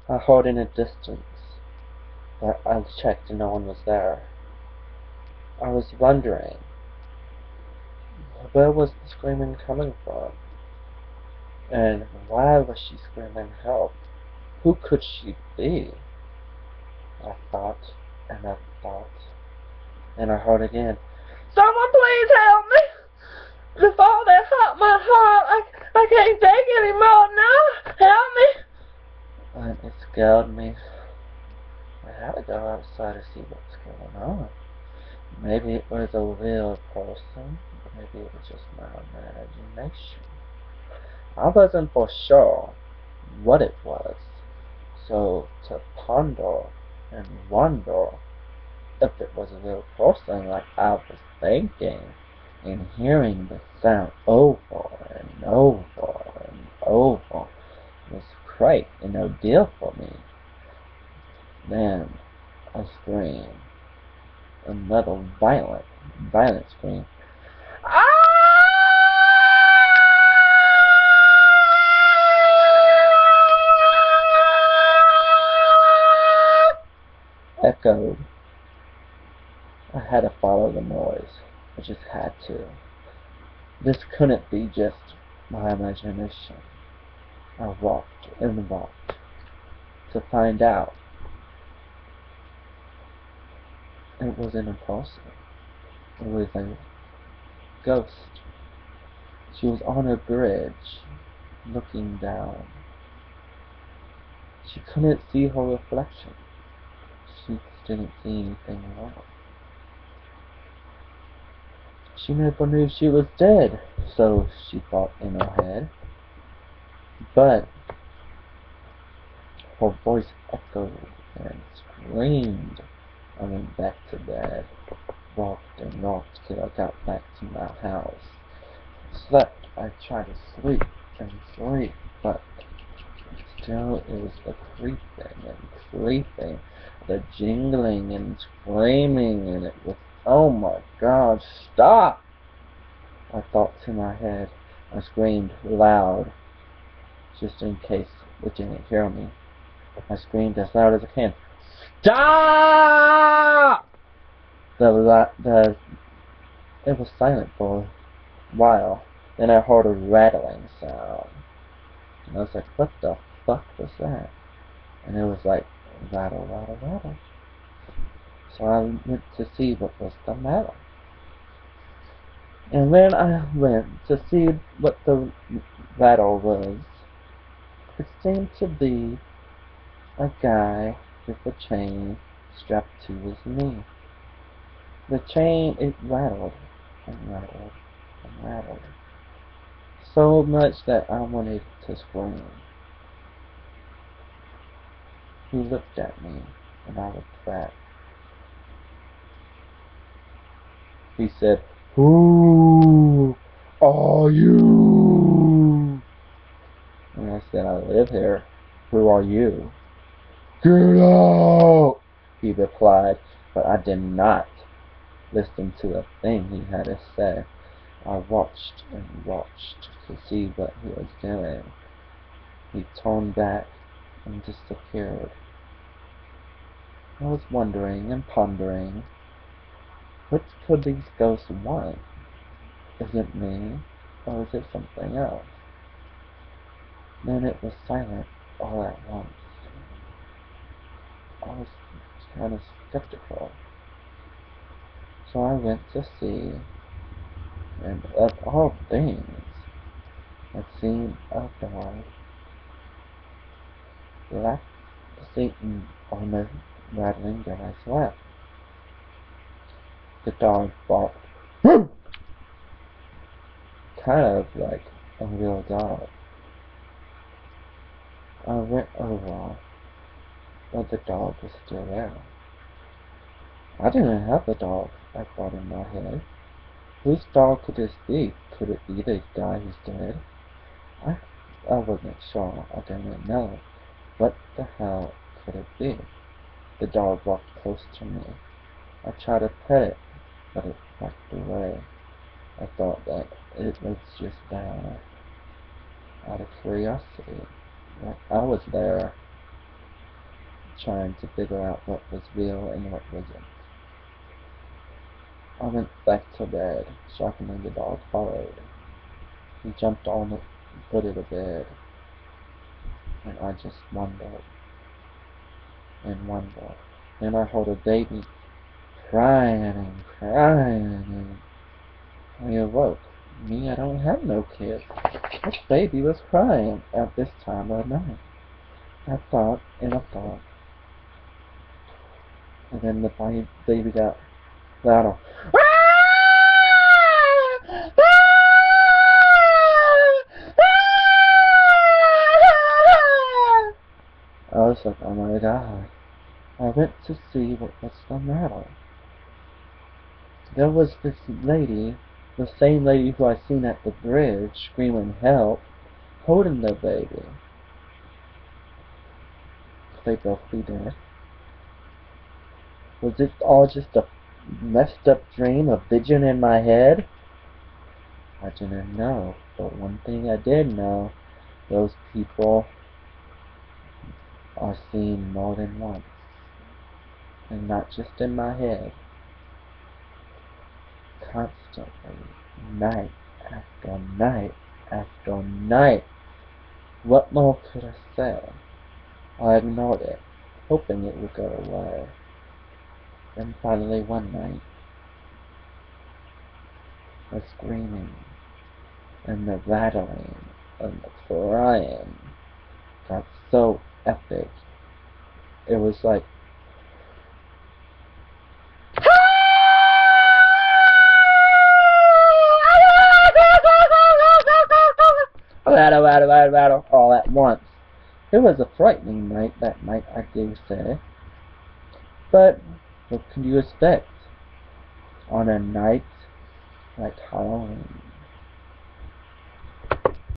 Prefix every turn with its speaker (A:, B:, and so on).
A: I heard in a distance, but I checked and no one was there. I was wondering, where was the screaming coming from? And why was she screaming help? Who could she be? I thought, and I thought, and I heard again, "Someone please help me! Before they hurt my heart, I can't take it anymore now! Help me!" And it scared me. I had to go outside to see what's going on. Maybe it was a real person. Maybe it was just my imagination. I wasn't for sure what it was. So to ponder and wonder if it was a real person like I was thinking, and hearing the sound over and over and over was quite an ordeal for me. Then a scream, another violent scream. Ah! Echoed. I had to follow the noise. I just had to. This couldn't be just my imagination. I walked and walked to find out it wasn't impossible. It was a ghost. She was on a bridge, looking down. She couldn't see her reflection. She didn't see anything wrong. She never knew she was dead, so she thought in her head. But her voice echoed and screamed. I went back to bed, walked and walked till I got back to my house. Slept. I tried to sleep and sleep, but still it was the creeping and creeping, the jingling and screaming, and it was, oh my God, stop! I thought to my head. I screamed loud, just in case it didn't hear me. I screamed as loud as I can. Stop! It was silent for a while. Then I heard a rattling sound. And I was like, what the fuck was that? And it was like, rattle, rattle, rattle. So I went to see what was the matter. And when I went to see what the rattle was, it seemed to be a guy with a chain strapped to his knee. The chain, it rattled and rattled and rattled, so much that I wanted to scream. He looked at me, and I looked back. He said, "Who are you?" And I said, "I live here. Who are you?" "Get out!" he replied, but I did not listen to a thing he had to say. I watched and watched to see what he was doing. He turned back and disappeared. I was wondering and pondering, what could these ghosts want? Is it me, or is it something else? Then it was silent all at once. I was kind of skeptical. So I went to see, and of all things, I'd seen a dog left Satan on the rattling guy's lap. The dog barked, kind of like a real dog. I went over, but the dog was still there. I didn't have the dog, I thought in my head. Whose dog could this be? Could it be the guy who's dead? I, I wasn't sure. I didn't know. What the hell could it be? The dog walked close to me. I tried to pet it, but it backed away. I thought that it was just there, out of curiosity. Like I was there. trying to figure out what was real and what wasn't. I went back to bed. Shockingly, the dog followed. He jumped on the foot of the bed, and I just wondered and wondered. Then I heard a baby crying and crying, and I awoke. Me, I don't have no kids. This baby was crying at this time of night. I thought and I thought, and then the baby got louder. I was like, oh my god. I went to see what was the matter. There was this lady, the same lady who I seen at the bridge, screaming help, holding the baby. They both be dead. Was this all just a messed up dream, a vision in my head? I didn't know, but one thing I did know, those people are seen more than once, and not just in my head, constantly, night after night after night. What more could I say? I ignored it, hoping it would go away. Then finally one night, the screaming and the rattling and the crying got so epic. It was like rattle all at once. It was a frightening night that night, I do say. But what can you expect on a night like Halloween?